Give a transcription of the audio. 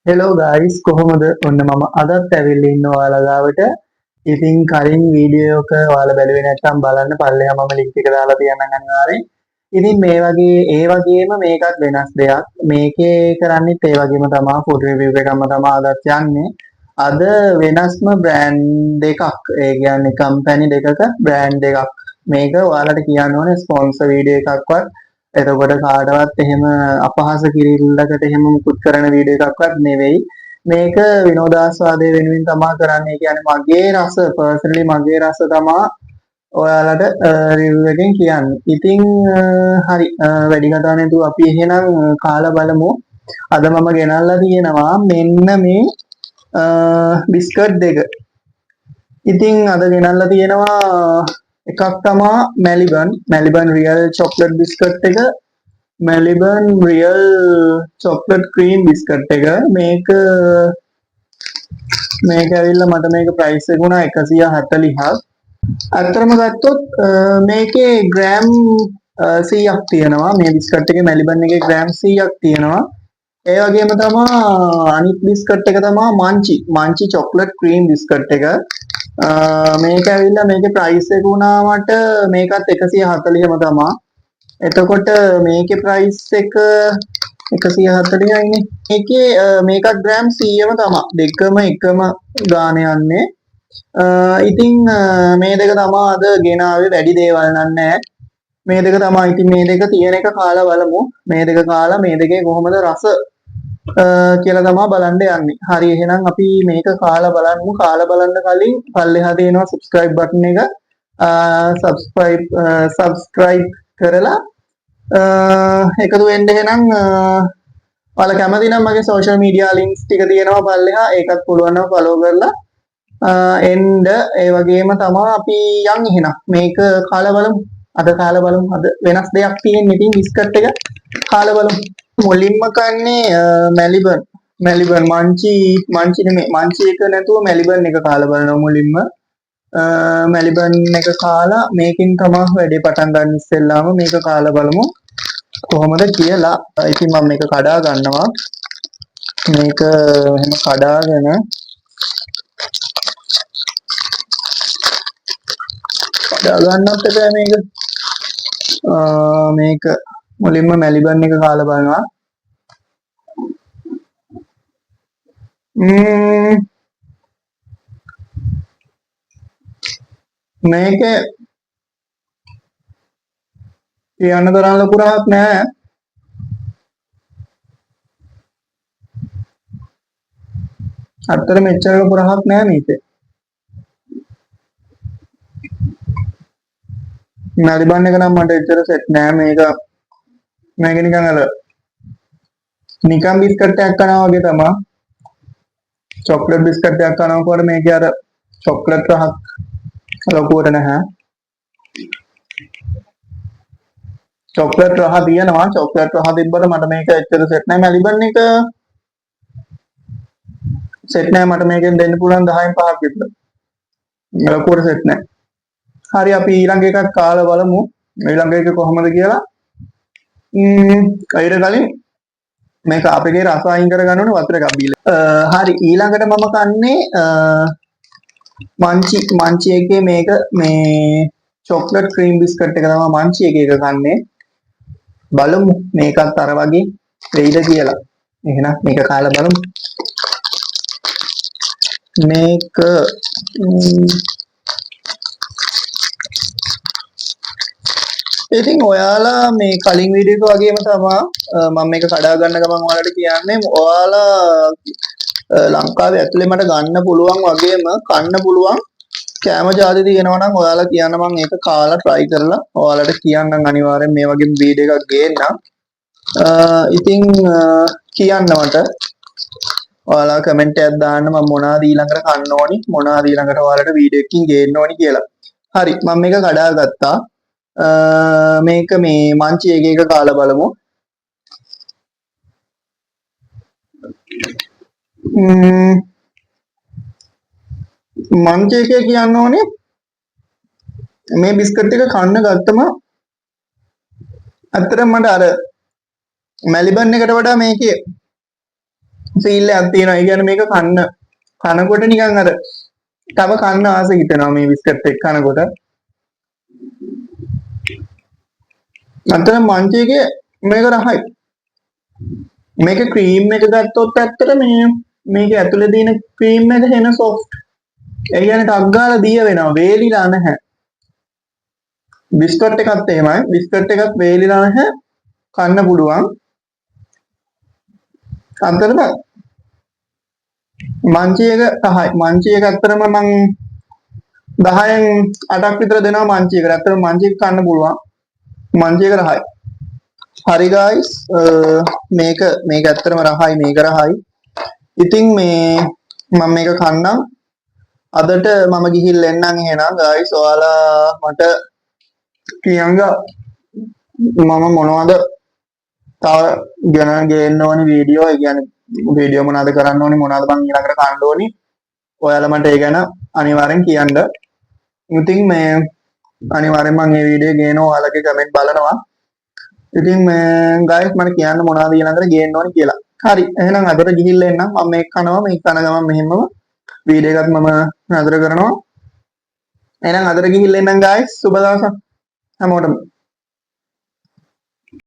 Hello guys කොහොමද ඔන්න මම අදත් ඇවිල්ලා ඉන්න ඔයාලා ගාවට. ඉතින් කලින් වීඩියෝ එක ඔයාලා බැලුවේ නැත්නම් බලන්න පල්ලෙහා මම ලින්ක් එක දාලා තියන්නම් අනිවාර්යෙන්. ඉතින් මේ වගේ ඒ වගේම මේකත් වෙනස් දෙයක්. මේකේ කරන්නේත් ඒ වගේම තමයි ෆුඩ් රිවිව් එකක්ම තමයි අදත් යන්නේ. අද වෙනස්ම බ්‍රෑන්ඩ් එකක්. ඒ කියන්නේ කම්පැනි දෙකක බ්‍රෑන්ඩ් එකක්. මේක ඔයාලට කියන්න ඕනේ ස්පොන්සර් වීඩියෝ එකක්වත් එතකොට කාටවත් එහෙම අපහාස කිරිල්ලකට එහෙම මුකුත් කරන වීඩියෝ එකක්වත් නෙවෙයි. මේක විනෝදාස්වාදය වෙනුවෙන් තමා කරන්නේ. කියන්නේ මගේ රස පර්සනලි මගේ රස තමා ඔයාලට රිවිව් එකෙන් කියන්නේ. ඉතින් හරි වැඩි කතා නැතුව අපි එහෙනම් කාලා බලමු. අද මම ගෙනල්ලා තියෙනවා මෙන්න මේ බිස්කට් දෙක. ඉතින් අද ගෙනල්ලා තියෙනවා එකක් තමා මැලිබන් රියල් චොක්ලට් බිස්කට් එක, Maliban real chocolate cream biscuit එක. මේක ඇවිල්ලා මට මේක ප්‍රයිස් එක වුණා 140ක්. අත්‍තරම ගත්තොත් මේකේ ග්‍රෑම් 100ක් තියෙනවා. මේ බිස්කට් එකේ මැලිබන් එකේ ග්‍රෑම් 100ක් තියෙනවා. ඒ වගේම තමා අනිත් බිස්කට් එක තමා මංචි චොක්ලට් ක්‍රීම් බිස්කට් එක. මේක ඇවිල්ලා මේකේ ප්‍රයිස් එක වුණා මට මේකත් 140ම තමා. එතකොට මේකේ ප්‍රයිස් එක 140යිනේ. මේකත් ග්‍රෑම් 100ම තමා. දෙකම එකම ගාන යන්නේ. ඉතින් මේ දෙක තමා අද ගෙනාවේ. වැඩි දේවල් නෑ. මේ දෙක තමා. ඉතින් මේ දෙක තියෙන එක කාලා බලමු. මේ දෙක කාලා මේ දෙකේ කොහොමද රස කියලා තමා බලන්න යන්නේ. හරි එහෙනම් අපි මේක කාලා බලමු. කාලා බලන්න කලින් පල්ලෙහා තියෙනවා subscribe button එක. subscribe කරලා එකතු වෙන්න. එහෙනම් ඔයාලා කැමති නම් මගේ social media links ටික තියෙනවා පල්ලෙහා. ඒකත් පුළුවන් නම් follow කරලා එන්න. ඒ වගේම තමයි අපි යන් එහෙනම් මේක කාලා බලමු. අද කාලා බලමු. අද වෙනස් දෙයක් තියෙන. ඉතින් බිස්කට් එක කාලා බලමු. මුලින්ම කන්නේ මැලිබන් මංචි නෙමෙයි. මංචි එක නැතුව මැලිබන් එක කාලා බලනවා මුලින්ම. මැලිබන් එක කාලා මේකෙන් තමයි වැඩේ පටන් ගන්න. ඉස්සෙල්ලාම මේක කාලා බලමු කොහොමද කියලා. ඉතින් මම මේක කඩා ගන්නවා. මේක එහෙම කඩාගෙන ගන්නත් එපා මේක. මේක මුලින්ම මැලිබන් එක කාලා බලනවා. මේක කියන්න තරම් ලොකු රහක් නෑ. අත්තර මෙච්චර ලොකු රහක් නෑ මේකේ. මැලිබන් එක නම් මට එච්චර සෙට් නෑ. මේක නිකන් අර නිකන් බිස්කට් එකක් කනවා වගේ තමයි. චොක්ලට් බිස්කට් එකක් කනකොට මේකේ අර චොක්ලට් රහක් ලොකුවට නැහැ. චොක්ලට් රහ තියෙනවා. චොක්ලට් රහ තිබ්බට මට මේක එච්චර සෙට් නෑ. මැලිබන් එක සෙට් නෑ. මට මේකෙන් දෙන්න පුළුවන් 10න් 5ක් විතර. ලොකුවට සෙට් නෑ. හරි අපි ඊළඟ එකත් කාලා බලමු. ඊළඟ එක කොහොමද කියලා. ඊට කලින් මේක අපේ රස අයින් කරගන්න ඕනේ වතුර එකක් බීලා. හරි ඊළඟට මම කන්නේ මංචි එකේ මේක මේ චොක්ලට් ක්‍රීම් බිස්කට් එක තමයි මංචි එකේ කන්නේ. බලමු මේකත් අර වගේ වෙයිද කියලා. එහෙනම් මේක කාලා බලමු. මේක ඉතින් ඔයාලා මේ කලින් වීඩියෝ එක වගේම තමයි මම මේක කඩා ගන්න ගමන් ඔයාලට කියන්නේ ඔයාලා ලංකාවේ ඇතුලේ මට ගන්න පුළුවන් වගේම කන්න පුළුවන් කෑම ජාති තියෙනවා නම් ඔයාලා කියන්න මම ඒක කාලා try කරලා ඔයාලට කියන්නම් අනිවාර්යෙන් මේ වගේ වීඩියෝ එකක් ගේන්නම්. ඉතින් කියන්න මට ඔයාලා කමෙන්ට් එකක් දාන්න මම මොනවද ඊළඟට කන්න ඕනි මොනවද ඊළඟට ඔයාලට වීඩියෝ එකකින් ගේන්න ඕනි කියලා. හරි මම මේක කඩා ගත්තා. මේක මේ මංචි එක කාලා බලමු. මංචි එක කියන්න ඕනේ මේ බිස්කට් එක කන්න ගත්තම ඇත්තටම මට අර මැලිබන් එකට වඩා මේකේ ෆීල් එකක් තියෙනවා. ඒ කියන්නේ මේක කනකොට නිකන් අර තව කන්න ආස හිතෙනවා මේ බිස්කට් එක කනකොට. අතන මංචේගේ මේක රහයි. මේක ක්‍රීම් එක ගත්තොත් ඇත්තට මේක ඇතුලේ තියෙන ක්‍රීම් එක හෙන සොෆ්ට්. ඒ කියන්නේ ටක් ගාලා දිය වෙනවා. වේලිලා නැහැ. බිස්කට් එකත් එහෙමයි. බිස්කට් එකත් වේලිලා නැහැ. කන්න පුළුවන්. අතරම මංචි එක රහයි. මංචි එක ඇත්තටම මං 10න් 8ක් විතර දෙනවා මංචි එකට. ඇත්තටම මංචි එක කන්න පුළුවන්. මංචි එක රහයි. හරි ගයිස් මේක ඇත්තටම රහයි මේක රහයි. ඉතින් මම මේක කන්නම්. අදට මම ගිහිල්ලා එන්නම් එහෙනම් ගයිස් ඔයාලා මට කියන්න මම මොනවද තව ගේන්න ඕනි වීඩියෝ ඒ කියන්නේ වීඩියෝ මොනවද කරන්න ඕනි මොනවද මම ඊළඟට කන්න ඕනි ඔයාලා මට ඒ ගැන අනිවාර්යෙන් කියන්න. ඉතින් අනිවාර්යෙන් මම මේ වීඩියෝ ගේනවා ඔයාලගේ කමෙන්ට් බලනවා. ඉතින් ගයිස් මට කියන්න මොනවද ඊළඟට ගේන්න ඕනි කියලා. හරි එහෙනම් අදට ගිහිල්ලා එන්නම්. මම මේක කනවා මේක කන ගමන් මෙහෙමම වීඩියෝ එකත් මම නතර කරනවා. එහෙනම් අදට ගිහිල්ලා එන්නම් ගයිස්. සුබ දවසක් හැමෝටම.